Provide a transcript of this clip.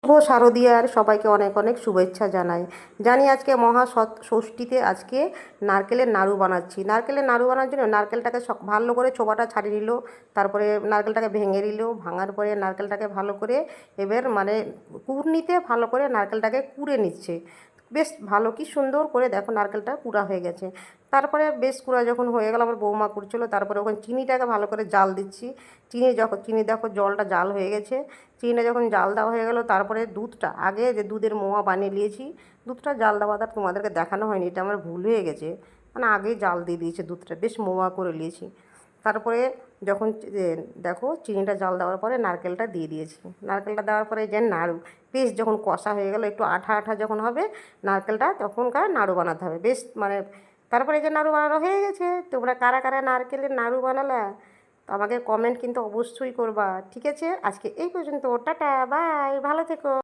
শুভ শারদীয়ার সবাইকে অনেক অনেক শুভেচ্ছা জানাই। জানি আজকে মহা ষষ্ঠীতে আজকে নারকেলের নাড়ু বানাচ্ছি। নারকেলের নাড়ু বানানোর জন্য নারকেলটাকে ভালো করে চোবাটা ছাড়িয়ে নিল, তারপরে নারকেলটাকে ভেঙে নিল, ভাঙার পরে নারকেলটাকে ভালো করে এবার মানে কুড়নিতে ভালো করে নারকেলটাকে কুড়ে নিচ্ছে। বেশ ভালো কি সুন্দর করে দেখো নারকেলটা কুড়া হয়ে গেছে। তারপরে বেশ কুড়া যখন হয়ে গেল, আমার বৌমা করছিল, তারপরে ওখানে চিনিটাকে ভালো করে জাল দিচ্ছি। চিনি দেখো জলটা জাল হয়ে গেছে। চিনিটা যখন জাল দেওয়া হয়ে গেল, তারপরে দুধটা আগে যে দুধের মোয়া বানিয়ে নিয়েছি, দুধটা জাল দেওয়াটা তোমাদেরকে দেখানো হয়নি, এটা আমার ভুল হয়ে গেছে। মানে আগেই জাল দিয়ে দিয়েছে, দুধটা বেশ মোয়া করে নিয়েছি। তারপরে যখন দেখো চিনিটা জাল দেওয়ার পরে নারকেলটা দিয়ে দিয়েছি। নারকেলটা দেওয়ার পরে যে নাড়ু বেশ যখন কষা হয়ে গেল, একটু আঠা আঠা যখন হবে নারকেলটা, তখনকার নাড়ু বানাতে হবে বেশ মানে। তারপরে যে নাড়ু বানানো হয়ে গেছে, তোমরা কারা কারা নারকেলের নাড়ু বানালা তো আমাকে কমেন্ট কিন্তু অবশ্যই করবা, ঠিক আছে? আজকে এই পর্যন্ত, টাটা বাই, ভালো থেকো।